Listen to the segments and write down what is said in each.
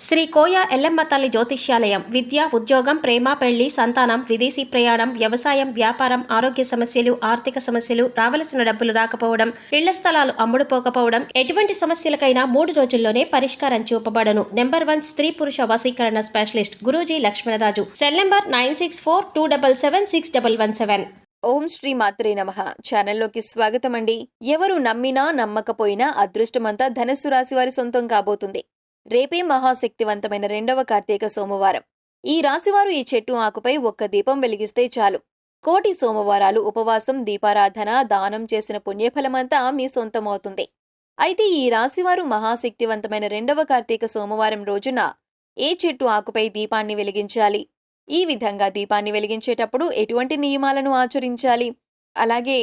శ్రీ కోయ ఎల్లమ్మ తల్లి జ్యోతిష్యాలయం విద్య, ఉద్యోగం, ప్రేమ, పెళ్లి, సంతానం, విదేశీ ప్రయాణం, వ్యవసాయం, వ్యాపారం, ఆరోగ్య సమస్యలు, ఆర్థిక సమస్యలు, రావలసిన డబ్బులు రాకపోవడం, ఇళ్ల స్థలాలు అమ్ముడుపోకపోవడం, ఎటువంటి సమస్యలకైనా 3 రోజుల్లోనే పరిష్కారం చూపబడను. నెంబర్ 1 స్త్రీ పురుష వశీకరణ specialist Guruji Lakshmanaraju. Cell number 9642776117. ఓం శ్రీ మాత్రే నమః. ఛానల్లోకి స్వాగతం అండి. ఎవరు నమ్మినా నమ్మకపోయినా అదృష్టమంతా ధనుస్సు రాశి వారి సొంతం కాబోతుంది. రేపే మహాశక్తివంతమైన 2వ కార్తీక సోమవారం. ఈ రాశివారు ఈ చెట్టు ఆకుపై ఒక్క దీపం వెలిగిస్తే చాలు. కోటి సోమవారాలు ఉపవాసం, దీపారాధన, దానం చేసిన పుణ్యఫలమంతా మీ సొంతమవుతుంది. అయితే ఈ రాశివారు మహాశక్తివంతమైన 2వ కార్తీక సోమవారం రోజున ఏ చెట్టు ఆకుపై దీపాన్ని వెలిగించాలి, ఈ విధంగా దీపాన్ని వెలిగించేటప్పుడు ఎటువంటి నియమాలను ఆచరించాలి, అలాగే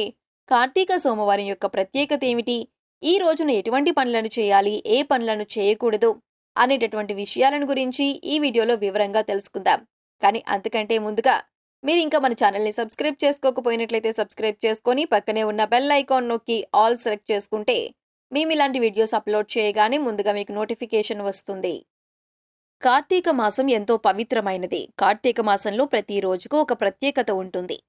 కార్తీక సోమవారం యొక్క ప్రత్యేకత ఏమిటి, ఈ రోజున ఎటువంటి పనులను చేయాలి, ఏ పనులను చేయకూడదు అనేటటువంటి విషయాలను గురించి ఈ వీడియోలో వివరంగా తెలుసుకుందాం. కానీ అంతకంటే ముందుగా మీరు ఇంకా మన ఛానల్ని సబ్స్క్రైబ్ చేసుకోకపోయినట్లయితే సబ్స్క్రైబ్ చేసుకొని పక్కనే ఉన్న బెల్ ఐకాన్ నొక్కి ఆల్ సెలెక్ట్ చేసుకుంటే మేము ఇలాంటి వీడియోస్ అప్లోడ్ చేయగానే ముందుగా మీకు నోటిఫికేషన్ వస్తుంది. కార్తీక మాసం ఎంతో పవిత్రమైనది. కార్తీక మాసంలో ప్రతి రోజుకు ఒక ప్రత్యేకత ఉంటుంది.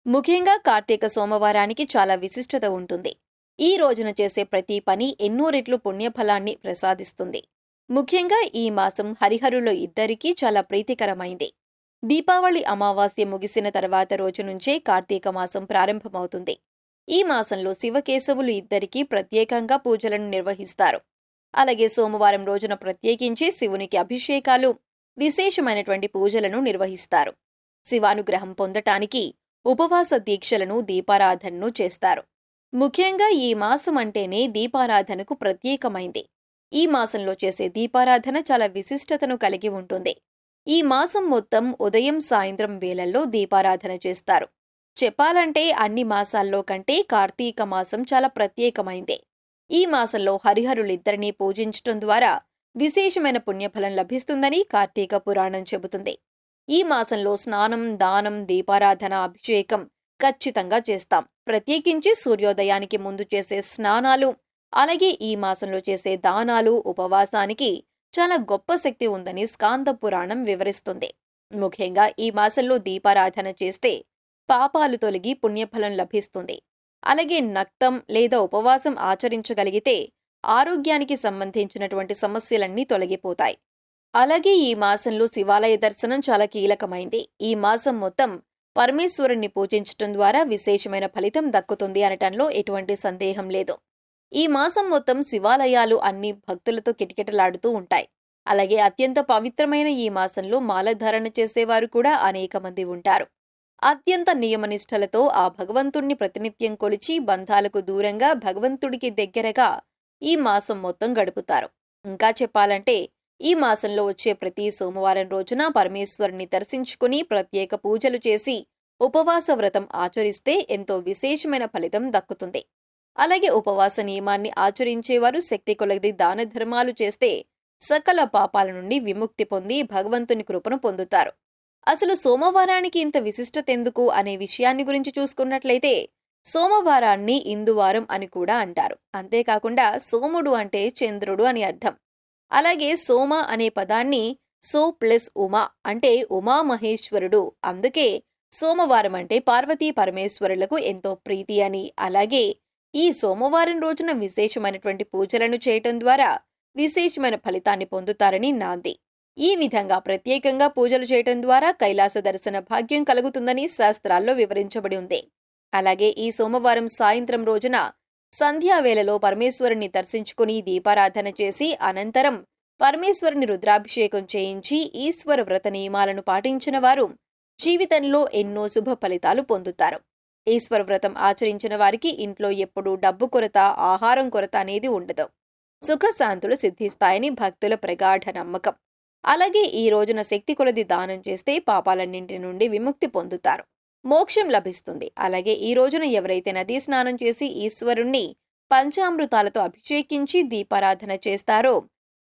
ముఖ్యంగా కార్తీక సోమవారానికి చాలా విశిష్టత ఉంటుంది. ఈ రోజున చేసే ప్రతి పని ఎన్నో రెట్లు పుణ్యఫలాన్ని ప్రసాదిస్తుంది. ముఖ్యంగా ఈ మాసం హరిహరుల ఇద్దరికీ చాలా ప్రీతికరమైంది. దీపావళి అమావాస్య ముగిసిన తర్వాత రోజు నుంచే కార్తీక మాసం ప్రారంభమవుతుంది. ఈ మాసంలో శివకేశవులు ఇద్దరికీ ప్రత్యేకంగా పూజలను నిర్వహిస్తారు. అలాగే సోమవారం రోజున ప్రత్యేకించి శివునికి అభిషేకాలు, విశేషమైనటువంటి పూజలను నిర్వహిస్తారు. శివానుగ్రహం పొందటానికి ఉపవాస దీక్షలను, దీపారాధనను చేస్తారు. ముఖ్యంగా ఈ మాసం అంటేనే దీపారాధనకు ప్రత్యేకమైంది. ఈ మాసంలో చేసే దీపారాధన చాలా విశిష్టతను కలిగి ఉంటుంది. ఈ మాసం మొత్తం ఉదయం, సాయంత్రం వేళల్లో దీపారాధన చేస్తారు. చెప్పాలంటే అన్ని మాసాల్లో కంటే కార్తీక మాసం చాలా ప్రత్యేకమైంది. ఈ మాసంలో హరిహరులిద్దరినీ పూజించటం ద్వారా విశేషమైన పుణ్యఫలం లభిస్తుందని కార్తీక పురాణం చెబుతుంది. ఈ మాసంలో స్నానం, దానం, దీపారాధన, అభిషేకం ఖచ్చితంగా చేస్తాం. ప్రత్యేకించి సూర్యోదయానికి ముందు చేసే స్నానాలు, అలాగే ఈ మాసంలో చేసే దానాలు, ఉపవాసానికి చాలా గొప్ప శక్తి ఉందని స్కాంద పురాణం వివరిస్తుంది. ముఖ్యంగా ఈ మాసంలో దీపారాధన చేస్తే పాపాలు తొలగి పుణ్యఫలం లభిస్తుంది. అలాగే నక్తం లేదా ఉపవాసం ఆచరించగలిగితే ఆరోగ్యానికి సంబంధించినటువంటి సమస్యలన్నీ తొలగిపోతాయి. అలాగే ఈ మాసంలో శివాలయ దర్శనం చాలా కీలకమైంది. ఈ మాసం మొత్తం పరమేశ్వరుణ్ణి పూజించటం ద్వారా విశేషమైన ఫలితం దక్కుతుంది అనటంలో ఎటువంటి సందేహం లేదు. ఈ మాసం మొత్తం శివాలయాలు అన్ని భక్తులతో కిటకిటలాడుతూ ఉంటాయి. అలాగే అత్యంత పవిత్రమైన ఈ మాసంలో మాలధారణ చేసేవారు కూడా అనేక మంది ఉంటారు. అత్యంత నియమనిష్టలతో ఆ భగవంతుణ్ణి ప్రతినిత్యం కొలిచి బంధాలకు దూరంగా భగవంతుడికి దగ్గరగా ఈ మాసం మొత్తం గడుపుతారు. ఇంకా చెప్పాలంటే ఈ మాసంలో వచ్చే ప్రతి సోమవారం రోజున పరమేశ్వరుని దర్శించుకుని ప్రత్యేక పూజలు చేసి ఉపవాస వ్రతం ఆచరిస్తే ఎంతో విశేషమైన ఫలితం దక్కుతుంది. అలాగే ఉపవాస నియమాన్ని ఆచరించేవారు శక్తి కొలది దాన ధర్మాలు చేస్తే సకల పాపాల నుండి విముక్తి పొంది భగవంతుని కృపను పొందుతారు. అసలు సోమవారానికి ఇంత విశిష్టత ఎందుకు అనే విషయాన్ని గురించి చూసుకున్నట్లయితే సోమవారాన్ని ఇందువారం అని కూడా అంటారు. అంతేకాకుండా సోముడు అంటే చంద్రుడు అని అర్థం. అలాగే సోమ అనే పదాన్ని సో ప్లస్ ఉమా అంటే ఉమామహేశ్వరుడు, అందుకే సోమవారం అంటే పార్వతీ పరమేశ్వరులకు ఎంతో ప్రీతి అని. అలాగే ఈ సోమవారం రోజున విశేషమైనటువంటి పూజలను చేయటం ద్వారా విశేషమైన ఫలితాన్ని పొందుతారని నాంది. ఈ విధంగా ప్రత్యేకంగా పూజలు చేయటం ద్వారా కైలాస దర్శన భాగ్యం కలుగుతుందని శాస్త్రాల్లో వివరించబడి ఉంది. అలాగే ఈ సోమవారం సాయంత్రం రోజున సంధ్యావేళలో పరమేశ్వరుని దర్శించుకుని దీపారాధన చేసి అనంతరం పరమేశ్వరుని రుద్రాభిషేకం చేయించి ఈశ్వర వ్రత నియమాలను పాటించిన వారు జీవితంలో ఎన్నో శుభ ఫలితాలు పొందుతారు. ఈశ్వర వ్రతం ఆచరించిన వారికి ఇంట్లో ఎప్పుడూ డబ్బు కొరత, ఆహారం కొరత అనేది ఉండదు. సుఖశాంతులు సిద్ధిస్తాయని భక్తుల ప్రగాఢ నమ్మకం. అలాగే ఈ రోజున శక్తి కొలది దానం చేస్తే పాపాలన్నింటి నుండి విముక్తి పొందుతారు, మోక్షం లభిస్తుంది. అలాగే ఈ రోజున ఎవరైతే నదీ స్నానం చేసి ఈశ్వరుణ్ణి పంచామృతాలతో అభిషేకించి దీపారాధన చేస్తారో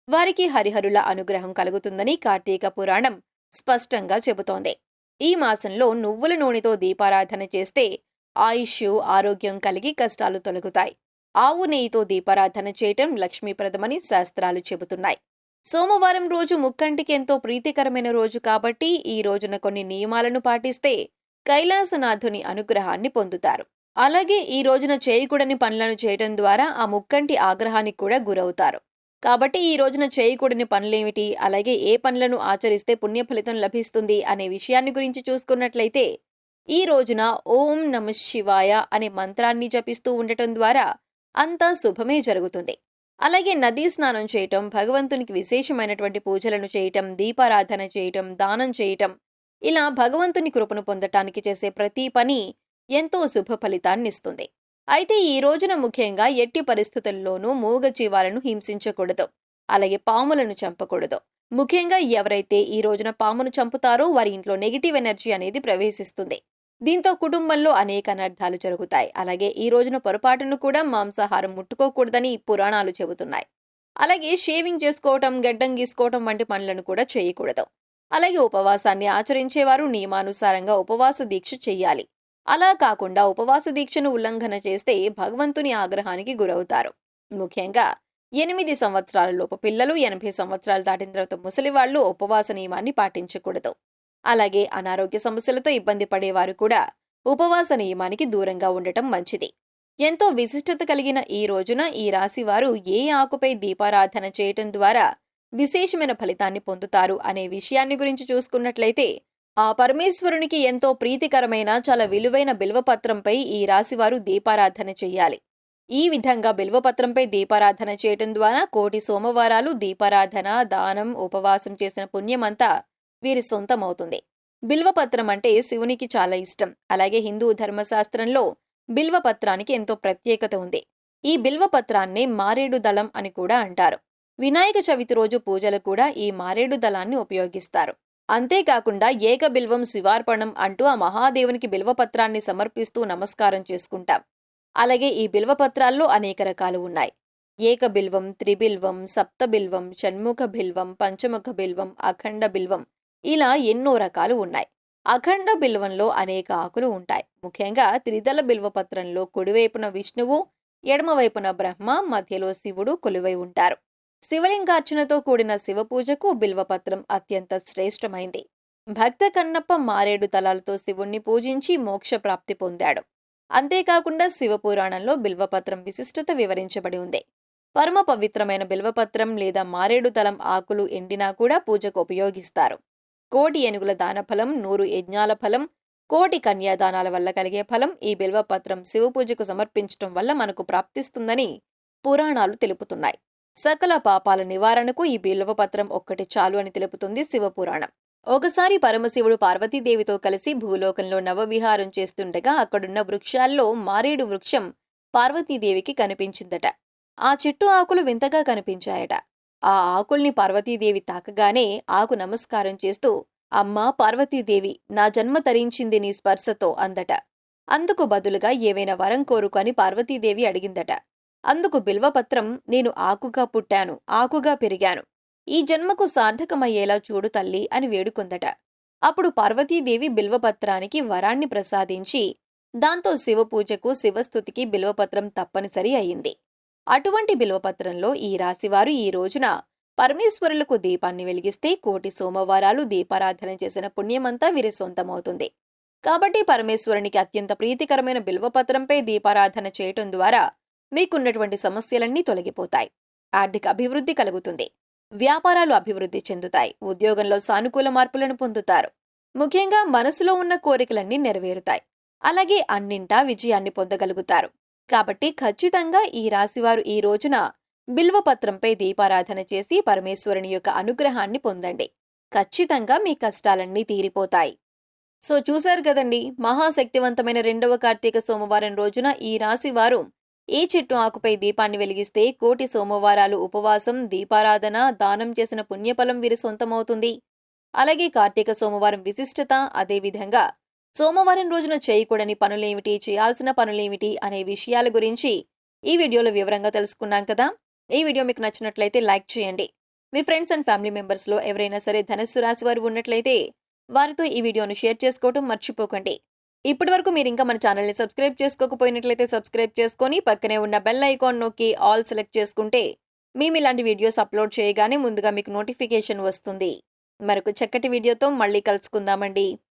వారికి హరిహరుల అనుగ్రహం కలుగుతుందని కార్తీక పురాణం స్పష్టంగా చెబుతోంది. ఈ మాసంలో నువ్వుల నూనెతో దీపారాధన చేస్తే ఆయుష్, ఆరోగ్యం కలిగి కష్టాలు తొలగుతాయి. ఆవు నెయ్యితో దీపారాధన చేయటం లక్ష్మీప్రదమని శాస్త్రాలు చెబుతున్నాయి. సోమవారం రోజు ముక్కంటికి ఎంతో ప్రీతికరమైన రోజు కాబట్టి ఈ రోజున కొన్ని నియమాలను పాటిస్తే కైలాసనాథుని అనుగ్రహాన్ని పొందుతారు. అలాగే ఈ రోజున చేయకూడని పనులను చేయడం ద్వారా ఆ ముక్కంటి ఆగ్రహానికి కూడా గురవుతారు. కాబట్టి ఈ రోజున చేయకూడని పనులేమిటి, అలాగే ఏ పనులను ఆచరిస్తే పుణ్య ఫలితం లభిస్తుంది అనే విషయాన్ని గురించి చూసుకున్నట్లయితే, ఈ రోజున ఓం నమః శివాయ అనే మంత్రాన్ని జపిస్తూ ఉండటం ద్వారా అంతా శుభమే జరుగుతుంది. అలాగే నదీ స్నానం చేయటం, భగవంతునికి విశేషమైనటువంటి పూజలను చేయటం, దీపారాధన చేయటం, దానం చేయటం, ఇలా భగవంతుని కృపను పొందటానికి చేసే ప్రతి పని ఎంతో శుభ ఫలితాన్నిస్తుంది. అయితే ఈ రోజున ముఖ్యంగా ఎట్టి పరిస్థితుల్లోనూ మూగజీవాలను హింసించకూడదు. అలాగే పాములను చంపకూడదు. ముఖ్యంగా ఎవరైతే ఈ రోజున పామును చంపుతారో వారి ఇంట్లో నెగిటివ్ ఎనర్జీ అనేది ప్రవేశిస్తుంది. దీంతో కుటుంబంలో అనేక అనర్థాలు జరుగుతాయి. అలాగే ఈ రోజున పొరపాటును కూడా మాంసాహారం ముట్టుకోకూడదని పురాణాలు చెబుతున్నాయి. అలాగే షేవింగ్ చేసుకోవటం, గడ్డం గీసుకోవటం వంటి పనులను కూడా చేయకూడదు. అలాగే ఉపవాసాన్ని ఆచరించేవారు నియమానుసారంగా ఉపవాస దీక్ష చెయ్యాలి. అలా కాకుండా ఉపవాస దీక్షను ఉల్లంఘన చేస్తే భగవంతుని ఆగ్రహానికి గురవుతారు. ముఖ్యంగా 8 సంవత్సరాల లోపు పిల్లలు, 80 సంవత్సరాలు దాటిన తర్వాత ముసలివాళ్లు ఉపవాస నియమాన్ని పాటించకూడదు. అలాగే అనారోగ్య సమస్యలతో ఇబ్బంది పడేవారు కూడా ఉపవాస నియమానికి దూరంగా ఉండటం మంచిది. ఎంతో విశిష్టత కలిగిన ఈ రోజున ఈ రాశి వారు ఏ ఆకుపై దీపారాధన చేయటం ద్వారా విశేషమైన ఫలితాన్ని పొందుతారు అనే విషయాన్ని గురించి చూసుకున్నట్లయితే, ఆ పరమేశ్వరునికి ఎంతో ప్రీతికరమైన చాలా విలువైన బిల్వపత్రంపై ఈ రాశివారు దీపారాధన చెయ్యాలి. ఈ విధంగా బిల్వపత్రంపై దీపారాధన చేయటం ద్వారా కోటి సోమవారాలు దీపారాధన, దానం, ఉపవాసం చేసిన పుణ్యమంతా వీరి సొంతమవుతుంది. బిల్వపత్రం అంటే శివునికి చాలా ఇష్టం. అలాగే హిందూ ధర్మశాస్త్రంలో బిల్వపత్రానికి ఎంతో ప్రత్యేకత ఉంది. ఈ బిల్వపత్రాన్నే మారేడు దళం అని కూడా అంటారు. వినాయక చవితి రోజు పూజలు కూడా ఈ మారేడు దళాన్ని ఉపయోగిస్తారు. అంతేకాకుండా ఏక బిల్వం శివార్పణం అంటూ ఆ మహాదేవునికి బిల్వపత్రాన్ని సమర్పిస్తూ నమస్కారం చేసుకుంటాం. అలాగే ఈ బిల్వపత్రాల్లో అనేక రకాలు ఉన్నాయి. ఏక బిల్వం, త్రిబిల్వం, సప్తబిల్వం, షణ్ముఖ బిల్వం, పంచముఖ బిల్వం, అఖండ బిల్వం, ఇలా ఎన్నో రకాలు ఉన్నాయి. అఖండ బిల్వంలో అనేక ఆకులు ఉంటాయి. ముఖ్యంగా త్రిదళ బిల్వపత్రంలో కుడివైపున విష్ణువు, ఎడమవైపున బ్రహ్మ, మధ్యలో శివుడు కొలువై ఉంటారు. శివలింగార్చనతో కూడిన శివపూజకు బిల్వపత్రం అత్యంత శ్రేష్టమైంది. భక్త కన్నప్ప మారేడు దళాలతో శివుణ్ణి పూజించి మోక్ష ప్రాప్తి పొందాడు. అంతేకాకుండా శివపురాణంలో బిల్వపత్రం విశిష్టత వివరించబడి ఉంది. పరమ పవిత్రమైన బిల్వపత్రం లేదా మారేడు దళం ఆకులు ఎండినా కూడా పూజకు ఉపయోగిస్తారు. 1,000,000 ఏనుగుల దానఫలం, 100 యజ్ఞాల ఫలం, 1,000,000 కన్యాదానాల వల్ల కలిగే ఫలం ఈ బిల్వపత్రం శివపూజకు సమర్పించటం వల్ల మనకు ప్రాప్తిస్తుందని పురాణాలు తెలుపుతున్నాయి. సకల పాపాల నివారణకు ఈ బిల్వపత్రం ఒక్కటి చాలు అని తెలుపుతుంది శివపురాణం. ఒకసారి పరమశివుడు పార్వతీదేవితో కలిసి భూలోకంలో నవవిహారం చేస్తుండగా అక్కడున్న వృక్షాల్లో మారేడు వృక్షం పార్వతీదేవికి కనిపించిందట. ఆ చెట్టు ఆకులు వింతగా కనిపించాయట. ఆ ఆకుల్ని పార్వతీదేవి తాకగానే ఆకు నమస్కారం చేస్తూ, అమ్మా పార్వతీదేవి, నా జన్మ తరించింది నీ స్పర్శతో అందట. అందుకు బదులుగా ఏవైనా వరం కోరుకొని పార్వతీదేవి అడిగిందట. అందుకు బిల్వపత్రం, నేను ఆకుగా పుట్టాను, ఆకుగా పెరిగాను, ఈ జన్మకు సార్థకమయ్యేలా చూడు తల్లి అని వేడుకుందట. అప్పుడు పార్వతీదేవి బిల్వపత్రానికి వరాన్ని ప్రసాదించి దాంతో శివపూజకు, శివస్థుతికి బిల్వపత్రం తప్పనిసరి అయింది. అటువంటి బిల్వపత్రంలో ఈ రాశివారు ఈ రోజున పరమేశ్వరులకు దీపాన్ని వెలిగిస్తే 1,000,000 సోమవారాలు దీపారాధన చేసిన పుణ్యమంతా వీరి సొంతమవుతుంది. కాబట్టి పరమేశ్వరునికి అత్యంత ప్రీతికరమైన బిల్వపత్రంపై దీపారాధన చేయటం ద్వారా మీకున్నటువంటి సమస్యలన్నీ తొలగిపోతాయి. ఆర్థిక అభివృద్ధి కలుగుతుంది. వ్యాపారాలు అభివృద్ధి చెందుతాయి. ఉద్యోగంలో సానుకూల మార్పులను పొందుతారు. ముఖ్యంగా మనసులో ఉన్న కోరికలన్నీ నెరవేరుతాయి. అలాగే అన్నింటా విజయాన్ని పొందగలుగుతారు. కాబట్టి ఖచ్చితంగా ఈ రాశివారు ఈ రోజున బిల్వపత్రంపై దీపారాధన చేసి పరమేశ్వరుని యొక్క అనుగ్రహాన్ని పొందండి. ఖచ్చితంగా మీ కష్టాలన్నీ తీరిపోతాయి. సో చూశారు కదండి, మహాశక్తివంతమైన 2వ కార్తీక సోమవారం రోజున ఈ రాశివారు ఏ చెట్టు ఆకుపై దీపాన్ని వెలిగిస్తే 1,000,000 సోమవారాలు ఉపవాసం, దీపారాధన, దానం చేసిన పుణ్యఫలం వీరి సొంతమవుతుంది. అలాగే కార్తీక సోమవారం విశిష్టత, అదేవిధంగా సోమవారం రోజున చేయకూడని పనులేమిటి, చేయాల్సిన పనులేమిటి అనే విషయాల గురించి ఈ వీడియోలో వివరంగా తెలుసుకున్నాం కదా. ఈ వీడియో మీకు నచ్చినట్లయితే లైక్ చేయండి. మీ ఫ్రెండ్స్ అండ్ ఫ్యామిలీ మెంబర్స్లో ఎవరైనా సరే ధనుస్సు రాశి వారు ఉన్నట్లయితే వారితో ఈ వీడియోను షేర్ చేసుకోవటం మర్చిపోకండి. ఇప్పటివరకు మీరు ఇంకా మన ఛానల్ని సబ్స్క్రైబ్ చేసుకోకపోయినట్లయితే సబ్స్క్రైబ్ చేసుకొని పక్కనే ఉన్న బెల్ ఐకాన్ నొక్కి ఆల్ సెలెక్ట్ చేసుకుంటే మేము ఇలాంటి వీడియోస్ అప్లోడ్ చేయగానే ముందుగా మీకు నోటిఫికేషన్ వస్తుంది. మరొక చక్కటి వీడియోతో మళ్ళీ కలుసుకుందామండి.